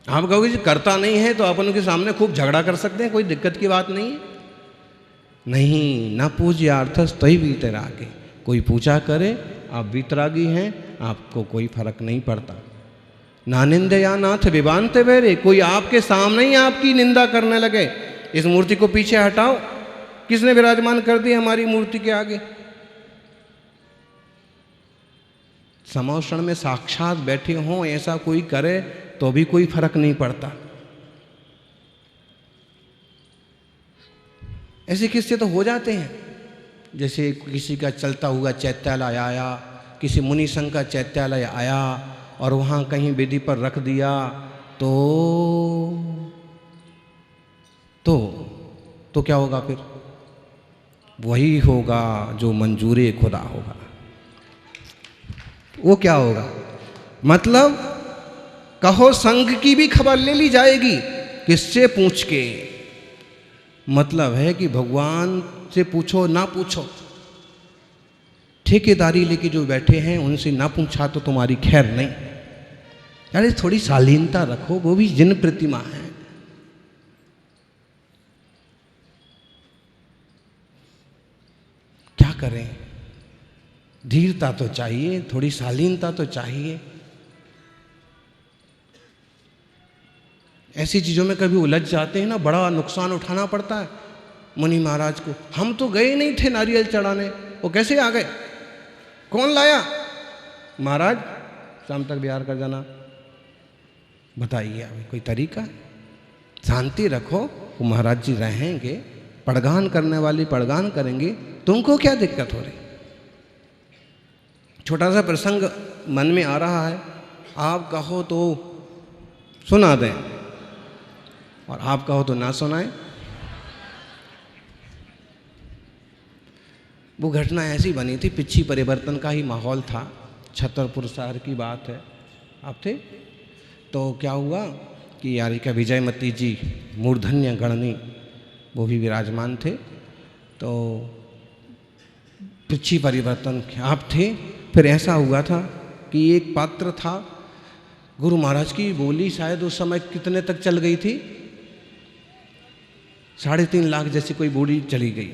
आप कहोगे जी करता नहीं है तो अपन के सामने खूब झगड़ा कर सकते हैं, कोई दिक्कत की बात नहीं है। नहीं, न पूज्यार्थ तई वीतरागी। कोई पूजा करे, आप वीतरागी हैं, आपको कोई फर्क नहीं पड़ता। ना निंदया नाथ विवांते बेरे। कोई आपके सामने ही आपकी निंदा करने लगे, इस मूर्ति को पीछे हटाओ, किसने विराजमान कर दिया हमारी मूर्ति के आगे। समौषण में साक्षात बैठे हों, ऐसा कोई करे तो भी कोई फर्क नहीं पड़ता। ऐसे किस्से तो हो जाते हैं, जैसे किसी का चलता हुआ चैत्यालय आया, किसी मुनि संघ का चैत्यालय आया और वहाँ कहीं वेदी पर रख दिया तो क्या होगा फिर? वही होगा जो मंजूरे खुदा होगा। वो क्या होगा? मतलब कहो संघ की भी खबर ले ली जाएगी, किससे पूछ के। मतलब है कि भगवान से पूछो ना पूछो, ठेकेदारी लेके जो बैठे हैं उनसे ना पूछा तो तुम्हारी खैर नहीं। यानी थोड़ी शालीनता रखो, वो भी जिन प्रतिमा है। क्या करें, धीरता तो चाहिए, थोड़ी शालीनता तो चाहिए। ऐसी चीज़ों में कभी उलझ जाते हैं ना, बड़ा नुकसान उठाना पड़ता है। मुनि महाराज को, हम तो गए नहीं थे नारियल चढ़ाने, वो कैसे आ गए, कौन लाया? महाराज शाम तक बिहार कर जाना। बताइए अभी कोई तरीका? शांति रखो, वो महाराज जी रहेंगे, पड़गान करने वाली पड़गान करेंगे, तुमको क्या दिक्कत हो रही? छोटा सा प्रसंग मन में आ रहा है, आप कहो तो सुना दें और आप कहो तो ना सुनाएं। वो घटना ऐसी बनी थी, पिछी परिवर्तन का ही माहौल था, छतरपुर शहर की बात है। आप थे तो क्या हुआ कि यारिका विजयमती जी मूर्धन्य गणनी वो भी विराजमान थे। तो पिछी परिवर्तन आप थे। फिर ऐसा हुआ था कि एक पात्र था, गुरु महाराज की बोली शायद उस समय कितने तक चल गई थी, 3.5 लाख जैसी कोई बोली चली गई।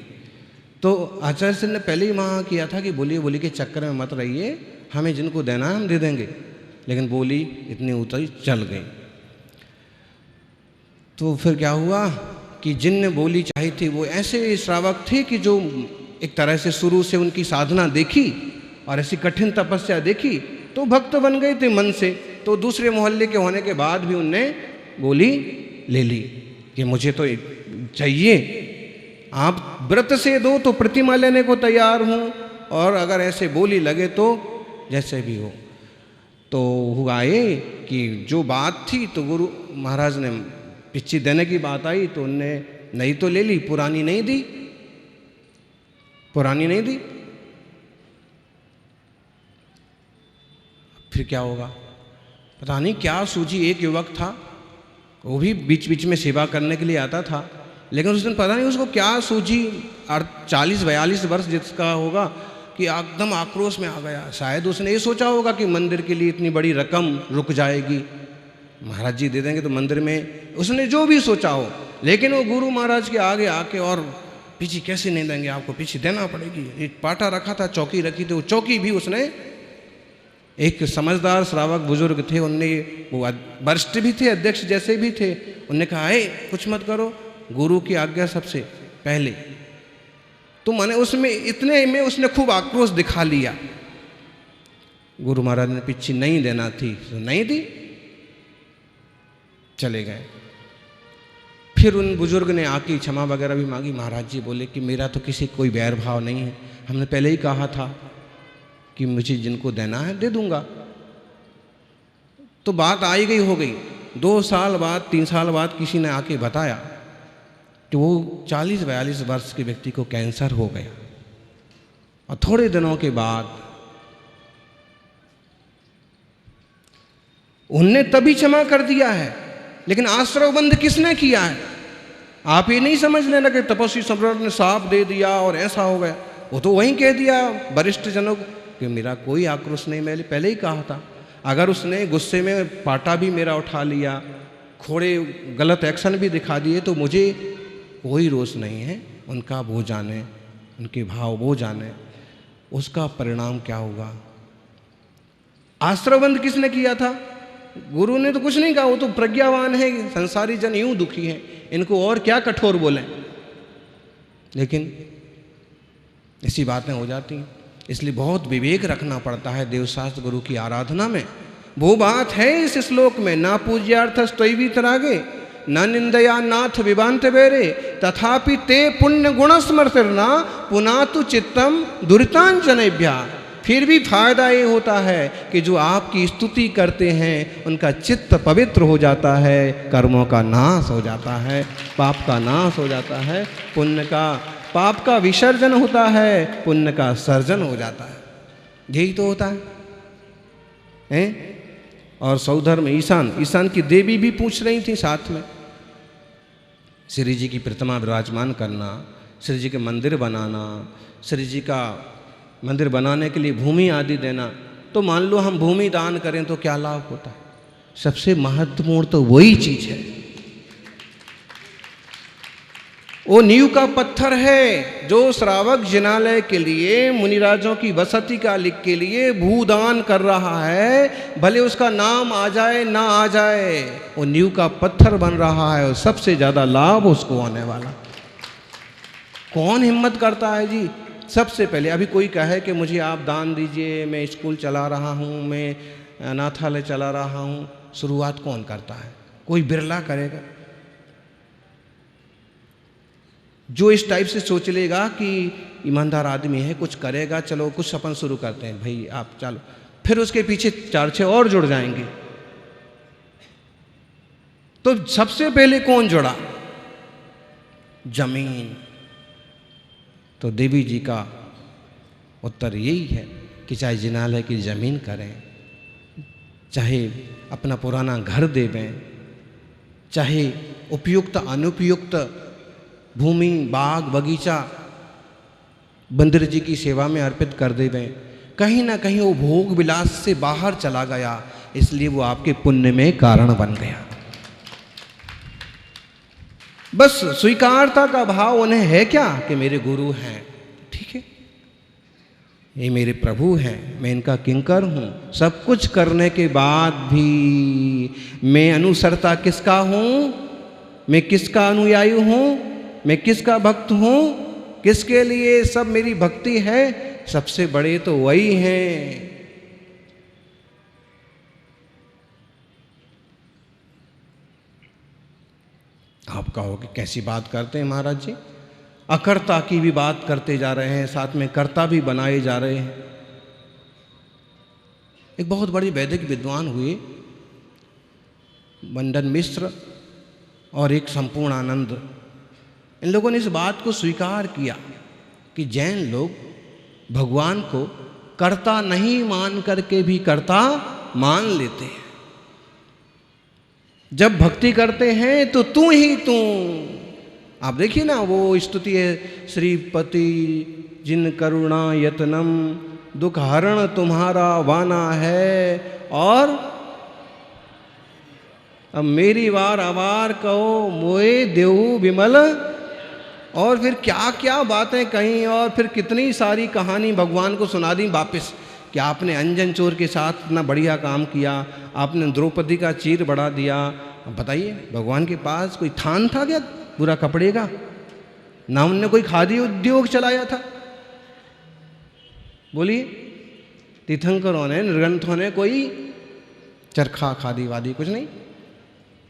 तो आचार्य सिंह ने पहले ही वहाँ किया था कि बोली के चक्कर में मत रहिए, हमें जिनको देना है हम दे देंगे। लेकिन बोली इतनी उतरी चल गई। तो फिर क्या हुआ कि जिनने बोली चाही थी वो ऐसे श्रावक थे कि जो एक तरह से शुरू से उनकी साधना देखी और ऐसी कठिन तपस्या देखी तो भक्त बन गए थे मन से। तो दूसरे मोहल्ले के होने के बाद भी उनने बोली ले ली कि मुझे तो चाहिए, आप व्रत से दो तो प्रतिमा लेने को तैयार हूँ, और अगर ऐसे बोली लगे तो जैसे भी हो। तो हुआ ये कि जो बात थी तो गुरु महाराज ने पिच्ची देने की बात आई तो उनने नहीं तो ले ली, पुरानी नहीं दी, पुरानी नहीं दी। फिर क्या होगा पता नहीं क्या सूझी। एक युवक था, वो भी बीच बीच में सेवा करने के लिए आता था, लेकिन उस दिन पता नहीं उसको क्या सूझी, 40-42 वर्ष जिसका होगा, कि एकदम आक्रोश में आ गया। शायद उसने ये सोचा होगा कि मंदिर के लिए इतनी बड़ी रकम रुक जाएगी, महाराज जी दे देंगे तो मंदिर में, उसने जो भी सोचा हो। लेकिन वो गुरु महाराज के आगे आके और पीछे कैसे नहीं देंगे, आपको पीछे देना पड़ेगी। एक पाटा रखा था, चौकी रखी थी, वो चौकी भी उसने, एक समझदार श्रावक बुजुर्ग थे, उनने, वो वरिष्ठ भी थे, अध्यक्ष जैसे भी थे, उनने कहा है कुछ मत करो, गुरु की आज्ञा सबसे पहले। तो मैंने उसमें इतने में उसने खूब आक्रोश दिखा लिया। गुरु महाराज ने पिछी नहीं देना थी तो नहीं दी, चले गए। फिर उन बुजुर्ग ने आके क्षमा वगैरह भी मांगी। महाराज जी बोले कि मेरा तो किसी कोई बैर भाव नहीं है, हमने पहले ही कहा था कि मुझे जिनको देना है दे दूंगा। तो बात आई गई हो गई। 2 साल बाद 3 साल बाद किसी ने आके बताया कि वो 40-42 वर्ष के व्यक्ति को कैंसर हो गया, और थोड़े दिनों के बाद उनने तभी क्षमा कर दिया है। लेकिन आश्रय बंद किसने किया है? आप ये नहीं समझ लेना कि तपस्वी सम्राट ने साफ दे दिया और ऐसा हो गया। वो तो वहीं कह दिया वरिष्ठ जनों को कि मेरा कोई आक्रोश नहीं, मैंने पहले ही कहा था। अगर उसने गुस्से में पाटा भी मेरा उठा लिया, थोड़े गलत एक्शन भी दिखा दिए, तो मुझे कोई रोष नहीं है। उनका वो जाने, उनके भाव वो जाने, उसका परिणाम क्या होगा। आश्रयबंध किसने किया था? गुरु ने तो कुछ नहीं कहा, वो तो प्रज्ञावान है। संसारी जन यूं दुखी हैं, इनको और क्या कठोर बोलें। लेकिन ऐसी बातें हो जाती हैं, इसलिए बहुत विवेक रखना पड़ता है देवशास्त्र गुरु की आराधना में। वो बात है इस श्लोक में, ना पूज्यार्थ स्तैवी तरागे न निंदया नाथ विभांत बेरे तथापि ते पुण्य गुण स्मृतिर्ना पुनातु चित्तम दुरितांजनेभ्या। फिर भी फायदा ये होता है कि जो आपकी स्तुति करते हैं उनका चित्त पवित्र हो जाता है, कर्मों का नाश हो जाता है, पाप का नाश हो जाता है, पुण्य का, पाप का विसर्जन होता है, पुण्य का सर्जन हो जाता है। यही तो होता है? और सौधर्म ईशान की देवी भी पूछ रही थी साथ में, श्री जी की प्रतिमा विराजमान करना, श्री जी के मंदिर बनाना, श्री जी का मंदिर बनाने के लिए भूमि आदि देना। तो मान लो हम भूमि दान करें तो क्या लाभ होता है? सबसे महत्वपूर्ण तो वही चीज है, वो नींव का पत्थर है जो श्रावक जिनालय के लिए, मुनिराजों की वसति का लिख के लिए भूदान कर रहा है। भले उसका नाम आ जाए ना आ जाए, वो नींव का पत्थर बन रहा है और सबसे ज्यादा लाभ उसको होने वाला। कौन हिम्मत करता है जी? सबसे पहले अभी कोई कहे कि मुझे आप दान दीजिए, मैं स्कूल चला रहा हूँ, मैं अनाथालय चला रहा हूँ, शुरुआत कौन करता है? कोई बिरला करेगा। जो इस टाइप से सोच लेगा कि ईमानदार आदमी है, कुछ करेगा, चलो कुछ अपन शुरू करते हैं भाई आप चलो, फिर उसके पीछे 4-6 और जुड़ जाएंगे। तो सबसे पहले कौन जुड़ा? जमीन। तो देवी जी का उत्तर यही है कि चाहे जिनालय की जमीन करें, चाहे अपना पुराना घर देवें, चाहे उपयुक्त अनुपयुक्त भूमि, बाग, बगीचा बंदर जी की सेवा में अर्पित कर देवें, कहीं ना कहीं वो भोग विलास से बाहर चला गया, इसलिए वो आपके पुण्य में कारण बन गया। बस स्वीकारता का भाव उन्हें है क्या कि मेरे गुरु हैं, ठीक है, ये मेरे प्रभु हैं, मैं इनका किंकर हूं। सब कुछ करने के बाद भी मैं अनुसरता किसका हूं? मैं किसका अनुयायी हूं? मैं किसका भक्त हूं? किसके लिए सब मेरी भक्ति है? सबसे बड़े तो वही हैं। आप कहोगे कैसी बात करते हैं महाराज जी? अकर्ता की भी बात करते जा रहे हैं, साथ में कर्ता भी बनाए जा रहे हैं। एक बहुत बड़ी वैदिक विद्वान हुए मंडन मिश्र और एक संपूर्ण आनंद, इन लोगों ने इस बात को स्वीकार किया कि जैन लोग भगवान को कर्ता नहीं मान करके भी कर्ता मान लेते हैं। जब भक्ति करते हैं तो तू ही तू। आप देखिए ना, वो स्तुति है, श्रीपति जिन करुणा यतनम दुख हरण तुम्हारा वाना है, और अब मेरी वार अवार कहो मोए देहु विमल। और फिर क्या क्या बातें कहीं, और फिर कितनी सारी कहानी भगवान को सुना दी वापिस कि आपने अंजन चोर के साथ इतना बढ़िया काम किया, आपने द्रौपदी का चीर बढ़ा दिया। अब बताइए, भगवान के पास कोई थान था क्या पूरा कपड़े का? ना उनने कोई खादी उद्योग चलाया था। बोलिए, तीर्थंकरों ने, निर्ग्रंथों ने कोई चरखा खादी वादी कुछ नहीं।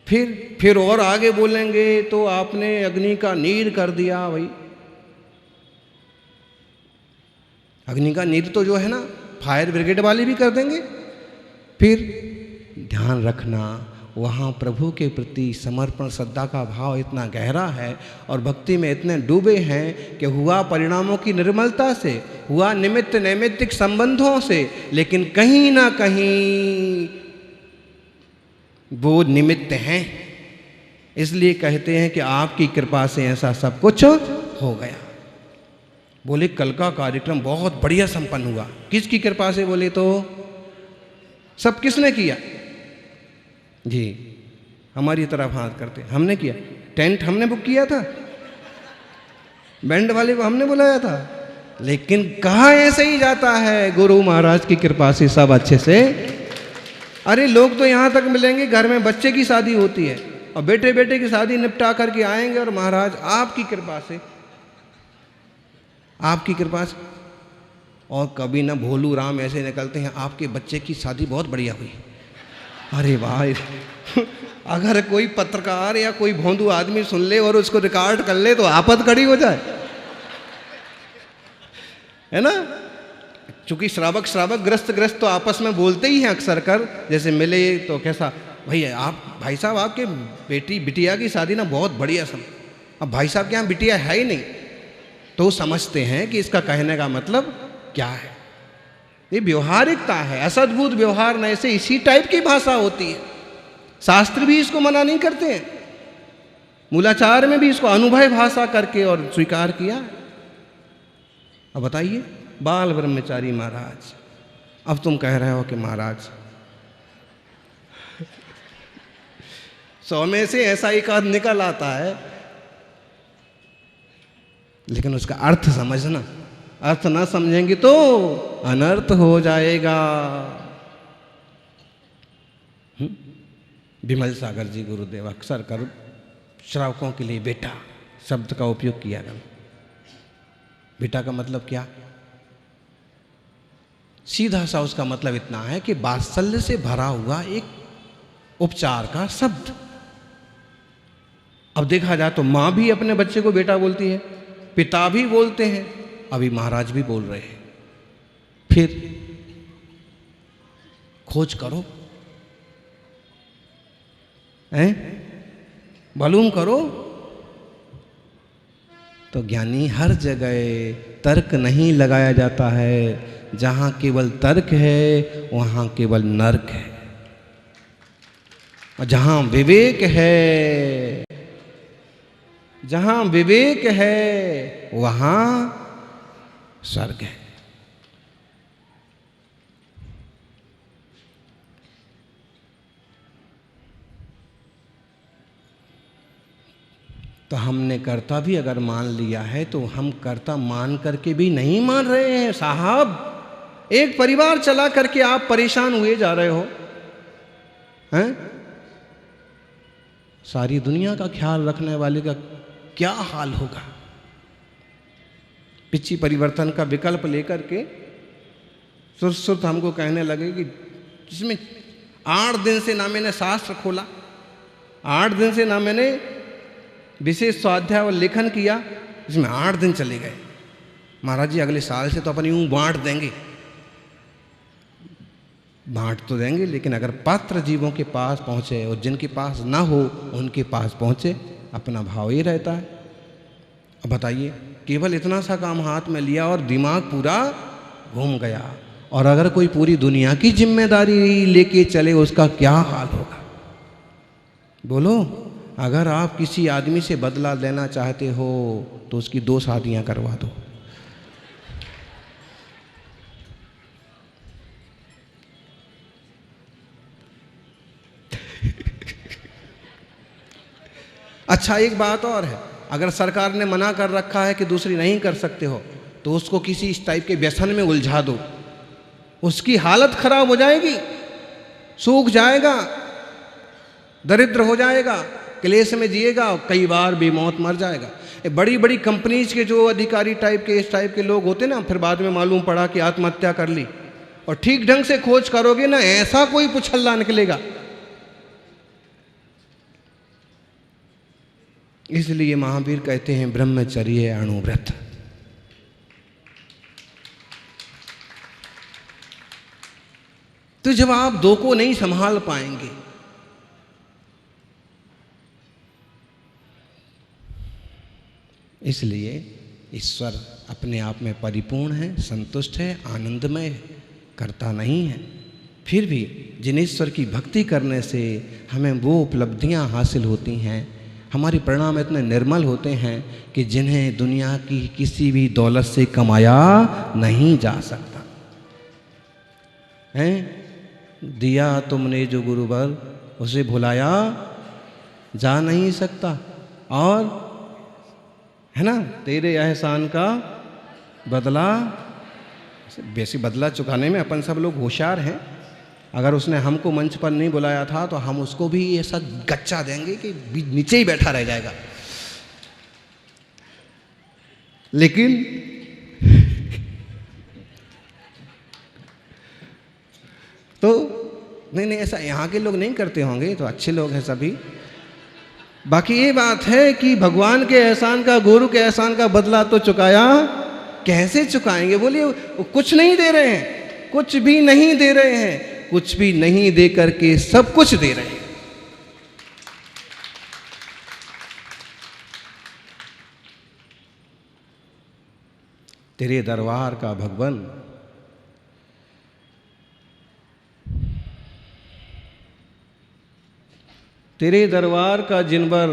फिर और आगे बोलेंगे तो आपने अग्नि का नीर कर दिया। भाई अग्नि का नीर तो जो है ना, फायर ब्रिगेड वाले भी कर देंगे। फिर ध्यान रखना, वहाँ प्रभु के प्रति समर्पण श्रद्धा का भाव इतना गहरा है और भक्ति में इतने डूबे हैं कि हुआ परिणामों की निर्मलता से, हुआ निमित्त नैमित्तिक संबंधों से, लेकिन कहीं ना कहीं वो निमित्त हैं। इसलिए कहते हैं कि आपकी कृपा से ऐसा सब कुछ हो गया। बोले कल का कार्यक्रम बहुत बढ़िया संपन्न हुआ। किसकी कृपा से? बोले तो सब किसने किया? जी, हमारी तरफ हाथ करते, हमने किया। टेंट हमने बुक किया था, बैंड वाले को हमने बुलाया था। लेकिन कहाँ ऐसे ही जाता है, गुरु महाराज की कृपा से सब अच्छे से। अरे लोग तो यहाँ तक मिलेंगे, घर में बच्चे की शादी होती है और बेटे बेटे की शादी निपटा करके आएंगे, और महाराज आपकी कृपा से, आपकी कृपा से। और कभी ना भोलू राम ऐसे निकलते हैं, आपके बच्चे की शादी बहुत बढ़िया हुई। अरे भाई अगर कोई पत्रकार या कोई भोंदू आदमी सुन ले और उसको रिकॉर्ड कर ले तो आफत खड़ी हो जाए, है ना। चूंकि श्रावक श्रावक ग्रस्त ग्रस्त तो आपस में बोलते ही हैं अक्सर कर, जैसे मिले तो कैसा भाई आप, भाई साहब आपके बेटी बिटिया की शादी ना बहुत बढ़िया सब। अब भाई साहब के यहाँ बिटिया है ही नहीं, तो समझते हैं कि इसका कहने का मतलब क्या है। ये व्यवहारिकता है, असद्भुत व्यवहार न से इसी टाइप की भाषा होती है। शास्त्र भी इसको मना नहीं करते हैं, मूलाचार में भी इसको अनुभव भाषा करके और स्वीकार किया। अब बताइए बाल ब्रह्मचारी महाराज, अब तुम कह रहे हो कि महाराज 100 में से ऐसा एक आध निकल आता है, लेकिन उसका अर्थ समझना, अर्थ ना समझेंगे तो अनर्थ हो जाएगा। विमल सागर जी गुरुदेव अक्सर कर श्रावकों के लिए बेटा शब्द का उपयोग किया गया। बेटा का मतलब क्या? सीधा सा उसका मतलब इतना है कि वात्सल्य से भरा हुआ एक उपचार का शब्द। अब देखा जाए तो मां भी अपने बच्चे को बेटा बोलती है, पिता भी बोलते हैं, अभी महाराज भी बोल रहे हैं। फिर खोज करो, हैं, मालूम करो। तो ज्ञानी हर जगह तर्क नहीं लगाया जाता है, जहां केवल तर्क है वहां केवल नर्क है, और जहां विवेक है, जहां विवेक है वहां स्वर्ग है। तो हमने कर्ता भी अगर मान लिया है तो हम कर्ता मान करके भी नहीं मान रहे हैं साहब। एक परिवार चला करके आप परेशान हुए जा रहे हो, हैं? सारी दुनिया का ख्याल रखने वाले का क्या हाल होगा। पिछी परिवर्तन का विकल्प लेकर के सुर हमको कहने लगे कि जिसमें 8 दिन से ना मैंने शास्त्र खोला, 8 दिन से ना मैंने विशेष स्वाध्याय और लेखन किया, इसमें 8 दिन चले गए। महाराज जी अगले साल से तो अपन यूं बांट देंगे। बांट तो देंगे, लेकिन अगर पात्र जीवों के पास पहुंचे और जिनके पास ना हो उनके पास पहुंचे, अपना भाव ही रहता है। अब बताइए, केवल इतना सा काम हाथ में लिया और दिमाग पूरा घूम गया। और अगर कोई पूरी दुनिया की जिम्मेदारी लेके चले उसका क्या हाल होगा बोलो। अगर आप किसी आदमी से बदला लेना चाहते हो तो उसकी 2 शादियां करवा दो। अच्छा एक बात और है, अगर सरकार ने मना कर रखा है कि दूसरी नहीं कर सकते हो तो उसको किसी इस टाइप के व्यसन में उलझा दो, उसकी हालत खराब हो जाएगी, सूख जाएगा, दरिद्र हो जाएगा, क्लेश में जिएगा और कई बार बेमौत मर जाएगा। बड़ी बड़ी कंपनीज के जो अधिकारी टाइप के इस टाइप के लोग होते ना, फिर बाद में मालूम पड़ा कि आत्महत्या कर ली, और ठीक ढंग से खोज करोगे ना ऐसा कोई पुछल्ला निकलेगा। इसलिए महावीर कहते हैं ब्रह्मचर्य अणुव्रत। तो जब आप 2 को नहीं संभाल पाएंगे, इसलिए ईश्वर अपने आप में परिपूर्ण है, संतुष्ट है, आनंदमय है, करता नहीं है। फिर भी जिन ईश्वर की भक्ति करने से हमें वो उपलब्धियां हासिल होती हैं हमारे परिणाम इतने निर्मल होते हैं कि जिन्हें दुनिया की किसी भी दौलत से कमाया नहीं जा सकता है। दिया तुमने जो गुरुवर उसे भुलाया जा नहीं सकता, और है ना, तेरे एहसान का बदला, वैसे बदला चुकाने में अपन सब लोग होशियार हैं। अगर उसने हमको मंच पर नहीं बुलाया था तो हम उसको भी ऐसा गच्चा देंगे कि नीचे ही बैठा रह जाएगा। लेकिन तो नहीं, ऐसा यहाँ के लोग नहीं करते होंगे, तो अच्छे लोग हैं सभी। बाकी ये बात है कि भगवान के एहसान का, गुरु के एहसान का बदला तो चुकाया, कैसे चुकाएंगे? बोलिए, वो कुछ नहीं दे रहे हैं, कुछ भी नहीं दे रहे हैं, कुछ भी नहीं दे करके सब कुछ दे रहे हैं। तेरे दरबार का भगवान तेरे दरबार का जिनवर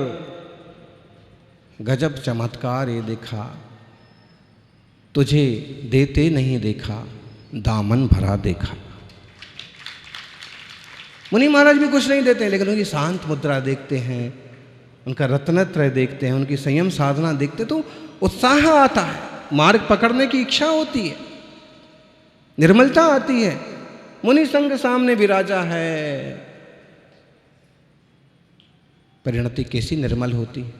गजब चमत्कार ये देखा, तुझे देते नहीं देखा, दामन भरा देखा। मुनि महाराज भी कुछ नहीं देते हैं, लेकिन उनकी शांत मुद्रा देखते हैं, उनका रत्नत्रय देखते हैं, उनकी संयम साधना देखते तो उत्साह आता है, मार्ग पकड़ने की इच्छा होती है, निर्मलता आती है। मुनि संग सामने विराजा है, परिणति कैसी निर्मल होती है।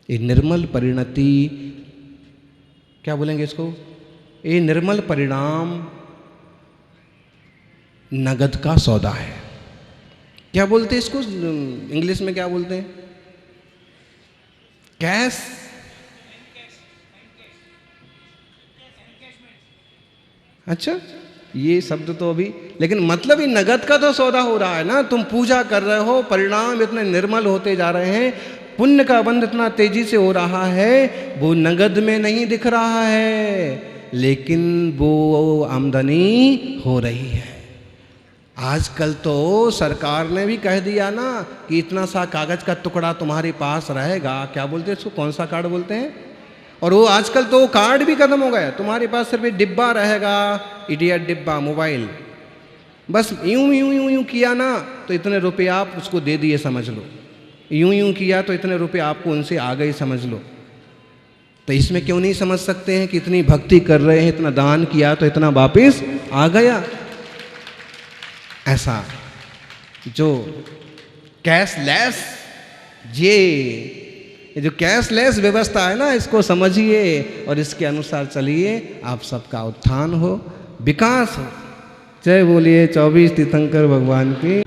ये निर्मल परिणति, क्या बोलेंगे इसको, ये निर्मल परिणाम नगद का सौदा है। क्या बोलते हैं इसको इंग्लिश में, क्या बोलते हैं? कैश, अच्छा ये शब्द तो अभी, लेकिन मतलब ये नगद का तो सौदा हो रहा है ना। तुम पूजा कर रहे हो, परिणाम इतने निर्मल होते जा रहे हैं, पुण्य का बंध इतना तेजी से हो रहा है, वो नगद में नहीं दिख रहा है, लेकिन वो आमदनी हो रही है। आजकल तो सरकार ने भी कह दिया ना कि इतना सा कागज का टुकड़ा तुम्हारे पास रहेगा, क्या बोलते हैं इसको, कौन सा कार्ड बोलते हैं? और वो आजकल तो कार्ड भी खत्म हो गया, तुम्हारे पास सिर्फ एक डिब्बा रहेगा, इडियट डिब्बा, मोबाइल। बस यूं यूं यूं यूं किया ना तो इतने रुपए आप उसको दे दिए समझ लो, यूं यूं किया तो इतने रुपए आपको उनसे आ गए समझ लो। तो इसमें क्यों नहीं समझ सकते हैं कि इतनी भक्ति कर रहे हैं, इतना दान किया तो इतना वापिस आ गया। ऐसा जो कैशलेस, ये जो कैशलेस व्यवस्था है ना, इसको समझिए और इसके अनुसार चलिए, आप सबका उत्थान हो, विकास हो। जय बोलिए 24 तीर्थंकर भगवान की।